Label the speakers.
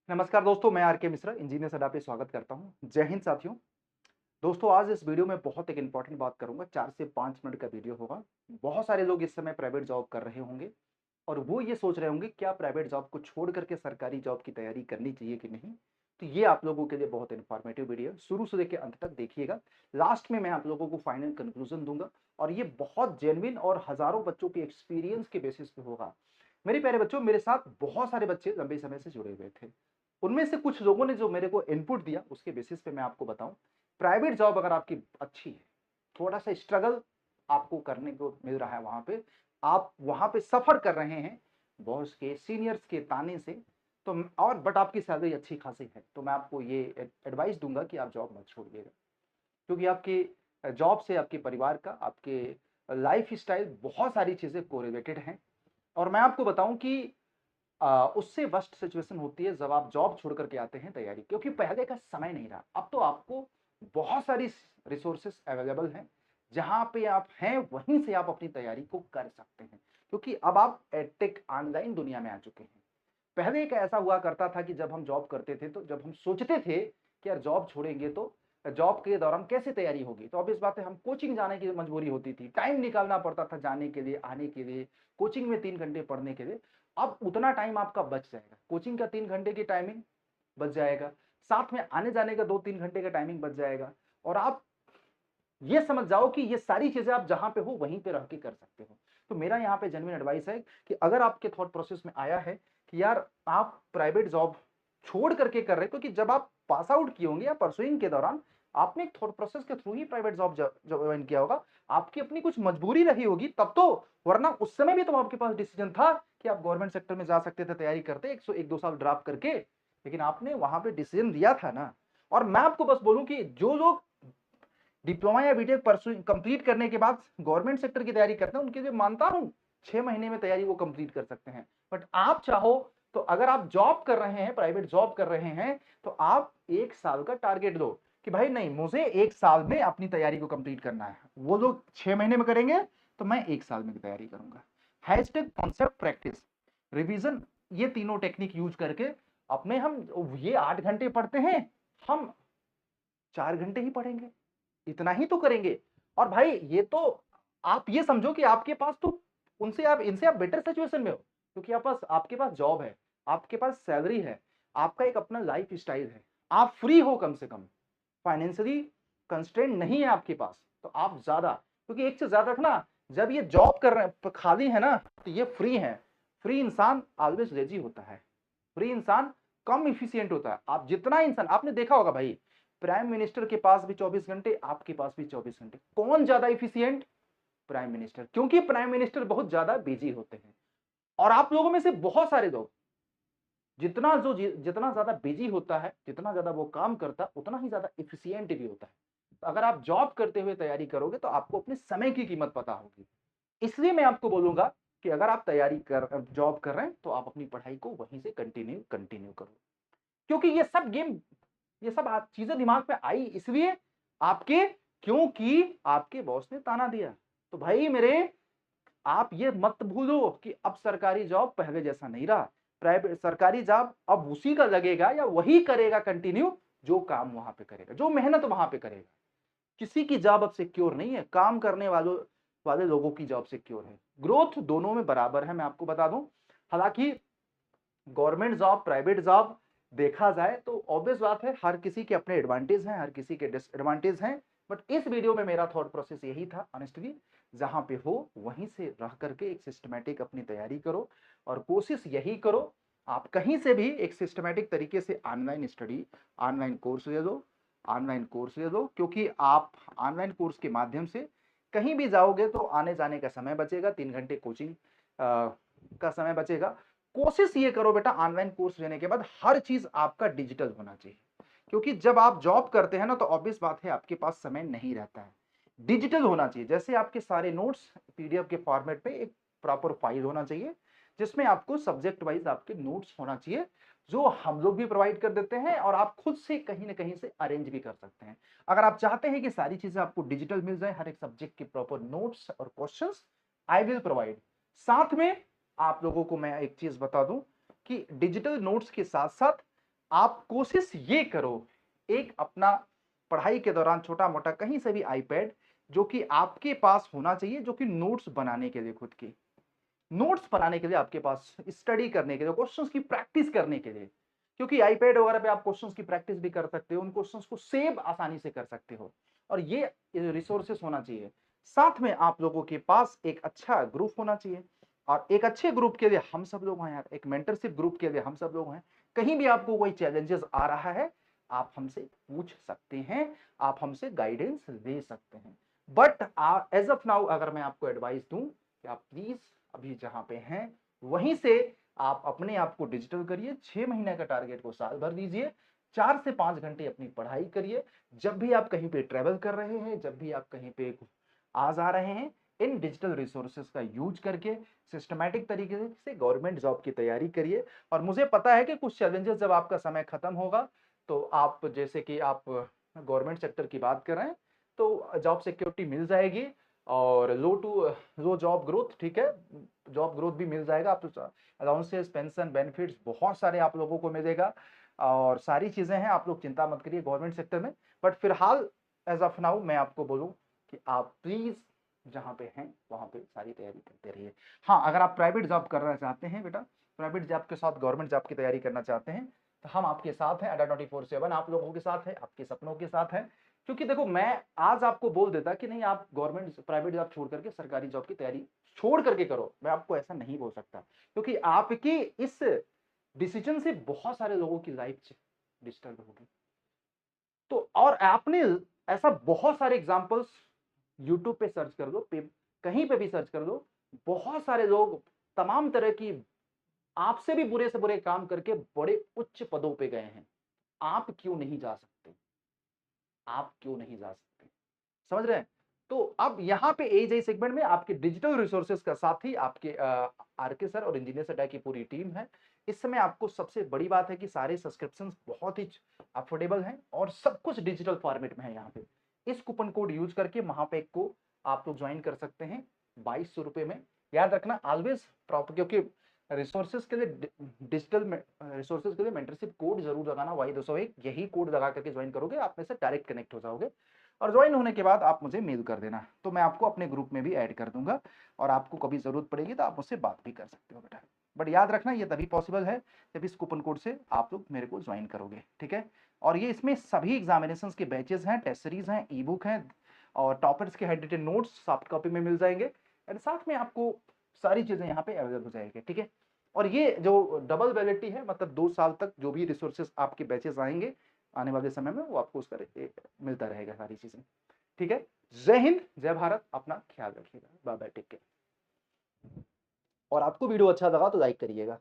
Speaker 1: नमस्कार दोस्तों, मैं आर के मिश्रा इंजीनियर सडा पे स्वागत करता हूं। जय हिंद साथियों। दोस्तों, आज इस वीडियो में बहुत एक इंपॉर्टेंट बात करूंगा। 4 से 5 मिनट का वीडियो होगा। बहुत सारे लोग इस समय प्राइवेट जॉब कर रहे होंगे और वो ये सोच रहे होंगे क्या प्राइवेट जॉब को छोड़ करके सरकारी जॉब की तैयारी करनी चाहिए कि नहीं। तो ये आप लोगों के लिए बहुत इंफॉर्मेटिव वीडियो है। शुरू से लेकर अंत तक देखिएगा। लास्ट में मैं आप लोगों को फाइनल कंक्लूजन दूंगा और ये बहुत जेन्युइन और हजारों बच्चों के एक्सपीरियंस के बेसिस पे होगा। मेरे प्यारे बच्चों, मेरे साथ बहुत सारे बच्चे लंबे समय से जुड़े हुए थे। उनमें से कुछ लोगों ने जो मेरे को इनपुट दिया उसके बेसिस पे मैं आपको बताऊं। प्राइवेट जॉब अगर आपकी अच्छी है, थोड़ा सा स्ट्रगल आपको करने को मिल रहा है, वहां पे आप वहां पे सफर कर रहे हैं बॉस के सीनियर्स के ताने से, तो और बट आपकी सैलरी अच्छी खासी है, तो मैं आपको ये एडवाइस दूंगा कि आप जॉब मत छोड़िएगा। क्योंकि आपके जॉब से आपके परिवार का, आपके लाइफ स्टाइल, बहुत सारी चीजें कोरिलेटेड हैं। और मैं आपको बताऊं कि उससे वर्स्ट सिचुएशन होती है जब आप जॉब छोड़ करके आते हैं तैयारी, क्योंकि पहले का समय नहीं रहा। अब तो आपको बहुत सारी रिसोर्सेस अवेलेबल हैं। जहां पे आप हैं वहीं से आप अपनी तैयारी को कर सकते हैं, क्योंकि अब आप एडटेक ऑनलाइन दुनिया में आ चुके हैं। पहले एक ऐसा हुआ करता था कि जब हम जॉब करते थे, तो जब हम सोचते थे कि यार जॉब छोड़ेंगे तो जॉब के दौरान कैसे तैयारी होगी, तो अब इस बात है, हम कोचिंग जाने की मजबूरी होती थी, टाइम निकालना पड़ता था जाने के लिए, आने के लिए, कोचिंग में 3 घंटे पढ़ने के लिए। अब उतना टाइम आपका बच जाएगा, कोचिंग का 3 घंटे की टाइमिंग बच जाएगा, साथ में आने जाने का 2-3 घंटे का टाइमिंग बच जाएगा। और आप ये समझ जाओ कि ये सारी चीजें आप जहां पे हो वहीं पे रह के कर सकते हो। तो मेरा यहाँ पे जेन्युइन एडवाइस है कि अगर आपके थॉट प्रोसेस में आया है कि यार आप प्राइवेट जॉब छोड़ करके कर रहे हो, क्योंकि जब आप पास आउट किए होंगे या परसुइंग के दौरान आपने एक थॉट प्रोसेस के थ्रू ही प्राइवेट जॉब ज्वाइन किया होगा, आपकी अपनी कुछ मजबूरी रही होगी तब तो, वरना उस समय भी तो आपके पास डिसीजन था कि आप गवर्नमेंट सेक्टर में जा सकते थे, तैयारी करते 1-2 साल ड्रॉप करके, लेकिन आपने वहां पे डिसीजन लिया था ना। और मैं आपको बस बोलूं कि जो लोग डिप्लोमा या बीटेक परसुइंग कंप्लीट करने के बाद गवर्नमेंट सेक्टर की तैयारी करते हैं, उनके लिए मानता हूं 6 महीने में तैयारी वो कंप्लीट कर सकते हैं। बट आप चाहो तो अगर आप जॉब कर रहे हैं, प्राइवेट जॉब कर रहे हैं, तो आप 1 साल का टारगेट दो कि भाई नहीं, मुझे 1 साल में अपनी तैयारी को कंप्लीट करना है। वो लोग 6 महीने में करेंगे तो मैं 1 साल में तैयारी करूंगा। हैशटैग कॉन्सेप्ट प्रैक्टिस रिवीजन, ये तीनों टेक्निक यूज करके अपने हम ये 8 घंटे पढ़ते हैं, हम 4 घंटे ही पढ़ेंगे, इतना ही तो करेंगे। और भाई ये तो आप ये समझो कि आपके पास तो उनसे आप इनसे आप बेटर सिचुएशन में हो, क्योंकि आपके पास जॉब है, आपके पास सैलरी है, आपका एक अपना लाइफ स्टाइल है, आप फ्री हो, कम से कम फाइनेंशियली कंस्ट्रेंट नहीं है आपके पास, तो आप ज्यादा, क्योंकि एक चीज याद रखना, जब ये जॉब कर रहे हैं खाली है ना, तो ये फ्री है। फ्री इंसान ऑलवेज लेजी होता है, फ्री इंसान कम इफिशियंट होता है। आप जितना इंसान, आपने देखा होगा भाई, प्राइम मिनिस्टर के पास भी 24 घंटे, आपके पास भी 24 घंटे, कौन ज्यादा इफिशियंट? प्राइम मिनिस्टर, क्योंकि प्राइम मिनिस्टर बहुत ज्यादा बिजी होते हैं। और आप लोगों में से बहुत सारे लोग, जितना ज्यादा बिजी होता है, जितना ज्यादा वो काम करता है, उतना ही ज्यादा इफिशियंट भी होता है। तो अगर आप जॉब करते हुए तैयारी करोगे तो आपको अपने समय की कीमत पता होगी। इसलिए मैं आपको बोलूंगा कि अगर आप तैयारी कर जॉब कर रहे हैं तो आप अपनी पढ़ाई को वहीं से कंटिन्यू कंटिन्यू करो। क्योंकि ये सब चीजें दिमाग में आई इसलिए आपके, क्योंकि आपके बॉस ने ताना दिया। तो भाई मेरे, आप ये मत भूलो कि अब सरकारी जॉब पहले जैसा नहीं रहा। प्राइवेट सरकारी जॉब अब उसी का लगेगा या वही करेगा कंटिन्यू, जो काम वहां पे करेगा, जो मेहनत वहां पे करेगा। किसी की जॉब अब सिक्योर नहीं है, काम करने वालों वाले लोगों की जॉब सिक्योर है। ग्रोथ दोनों में बराबर है, मैं आपको बता दूं। हालांकि गवर्नमेंट जॉब, प्राइवेट जॉब देखा जाए तो ऑब्वियस बात है, हर किसी के अपने एडवांटेज हैं, हर किसी के डिसएडवांटेज हैं। बट इस वीडियो में मेरा थॉट प्रोसेस यही था ऑनेस्टली, जहां पे हो वहीं से रह करके एक सिस्टमेटिक अपनी तैयारी करो। और कोशिश यही करो, आप कहीं से भी एक सिस्टमेटिक तरीके से ऑनलाइन स्टडी, ऑनलाइन कोर्स ले लो, ऑनलाइन कोर्स ले लो, क्योंकि आप ऑनलाइन कोर्स के माध्यम से कहीं भी जाओगे तो आने जाने का समय बचेगा, 3 घंटे कोचिंग का समय बचेगा। कोशिश ये करो बेटा, ऑनलाइन कोर्स लेने के बाद हर चीज आपका डिजिटल होना चाहिए, क्योंकि जब आप जॉब करते हैं ना, तो ऑब्वियस बात है आपके पास समय नहीं रहता है। डिजिटल होना चाहिए, जैसे आपके सारे नोट्स पीडीएफ के फॉर्मेट पे एक प्रॉपर फाइल होना चाहिए, जिसमें आपको सब्जेक्ट वाइज आपके नोट्स होना चाहिए, जो हम लोग भी प्रोवाइड कर देते हैं और आप खुद से कहीं ना कहीं से अरेंज भी कर सकते हैं। अगर आप चाहते हैं कि सारी चीजें आपको डिजिटल मिल जाए, हर एक सब्जेक्ट के प्रॉपर नोट्स और क्वेश्चंस, आई विल प्रोवाइड। साथ में आप लोगों को मैं एक चीज बता दूं कि डिजिटल नोट्स के साथ साथ आप कोशिश ये करो, एक अपना पढ़ाई के दौरान छोटा-मोटा कहीं से भी आईपैड जो कि आपके पास होना चाहिए, जो कि नोट्स बनाने के लिए खुद के। नोट्स बनाने के लिए आपके पास, स्टडी करने के लिए, क्वेश्चंस की प्रैक्टिस करने के लिए। क्योंकि आईपैड वगैरह पे आप क्वेश्चंस की प्रैक्टिस भी कर सकते हो, उन क्वेश्चंस को सेव आसानी से कर सकते हो और ये रिसोर्सेस होना चाहिए। साथ में आप लोगों के पास एक अच्छा ग्रुप होना चाहिए और एक अच्छे ग्रुप के लिए हम सब लोग हैं यार, एक मेंटरशिप ग्रुप के लिए हम सब लोग हैं। कहीं भी आपको कोई चैलेंजेस आ रहा है, आप हमसे पूछ सकते हैं, आप हमसे गाइडेंस ले सकते हैं। बट एज ऑफ नाउ अगर मैं आपको एडवाइस दूं कि आप प्लीज अभी जहां पे हैं वहीं से आप अपने आप को डिजिटल करिए। 6 महीने का टारगेट को साल भर दीजिए। 4 से 5 घंटे अपनी पढ़ाई करिए। जब भी आप कहीं पे ट्रेवल कर रहे हैं, जब भी आप कहीं पे आ जा रहे हैं, इन डिजिटल रिसोर्सेज का यूज करके सिस्टमैटिक तरीके से गवर्नमेंट जॉब की तैयारी करिए। और मुझे पता है कि कुछ चैलेंजेस जब आपका समय खत्म होगा तो आप, जैसे कि आप गवर्नमेंट सेक्टर की बात कर रहे हैं, तो जॉब सिक्योरिटी मिल जाएगी और लो जॉब ग्रोथ, ठीक है, जॉब ग्रोथ भी मिल जाएगा। आप अलाउंसेस, पेंशन, बेनिफिट्स बहुत सारे आप लोगों को मिलेगा और सारी चीजें हैं, आप लोग चिंता मत करिए गवर्नमेंट सेक्टर में। बट फिलहाल एज ऑफ नाउ मैं आपको बोलूं कि आप प्लीज जहां पे हैं वहां पे सारी तैयारी करते रहिए। हाँ, अगर आप प्राइवेट जॉब करना चाहते हैं बेटा, प्राइवेट जॉब के साथ गवर्नमेंट जॉब की तैयारी करना चाहते हैं, तो हम आपके साथ हैं। अड्डा 24/7 आप लोगों के साथ है, आपके सपनों के साथ है। क्योंकि देखो, मैं आज आपको बोल देता कि नहीं आप गवर्नमेंट प्राइवेट जॉब छोड़ करके सरकारी जॉब की तैयारी छोड़ करके करो, मैं आपको ऐसा नहीं बोल सकता। क्योंकि आपकी इस डिसीजन से बहुत सारे लोगों की लाइफ डिस्टर्ब होगी। तो और आपने ऐसा बहुत सारे एग्जांपल्स यूट्यूब पे सर्च कर दो, कहीं पे भी सर्च कर दो, बहुत सारे लोग तमाम तरह की आपसे भी बुरे से बुरे काम करके बड़े उच्च पदों पे गए हैं। आप क्यों नहीं जा सकते? आप क्यों नहीं जा सकते? समझ रहे हैं? तो अब यहाँ पे एआई सेगमेंट में आपके डिजिटल रिसोर्सेज का साथ ही आपके आरके सर और इंजीनियर सटा की पूरी टीम है। इस समय आपको सबसे बड़ी बात है कि सारे सब्सक्रिप्शन बहुत ही अफोर्डेबल हैं और सब कुछ डिजिटल फॉर्मेट में है। यहाँ पे इस कूपन कोड यूज करके महापेक को आप लोग ज्वाइन कर सकते हैं 2200 रुपए में। याद रखना ऑलवेज प्रॉपर, क्योंकि रिसोर्सेज के लिए, डिजिटल रिसोर्सेज के लिए मेंटरशिप कोड जरूर लगाना Y201। यही कोड लगा करके ज्वाइन करोगे, आप में से डायरेक्ट कनेक्ट हो जाओगे और ज्वाइन होने के बाद आप मुझे मेल कर देना, तो मैं आपको अपने ग्रुप में भी ऐड कर दूंगा और आपको कभी जरूरत पड़ेगी तो आप मुझसे बात भी कर सकते हो बेटा। बट याद रखना ये तभी पॉसिबल है जब इस कूपन कोड से आप लोग मेरे को ज्वाइन करोगे, ठीक है। और ये इसमें सभी एग्जामिनेशन के बैचेस हैं, टेस्ट सीरीज हैं, ई बुक हैं और टॉपर्स के hand written notes soft copy में मिल जाएंगे एंड साथ में आपको सारी चीजें यहाँ पे अवेलेबल हो जाएगी, ठीक है। और ये जो डबल वैलिडिटी है, मतलब 2 साल तक जो भी रिसोर्सेज आपके बैचेस आएंगे आने वाले समय में, वो आपको उसका मिलता रहेगा सारी चीजें, ठीक है। जय हिंद, जय भारत, अपना ख्याल रखिएगा, बाय बाय, टेक केयर। और आपको वीडियो अच्छा लगा तो लाइक करिएगा।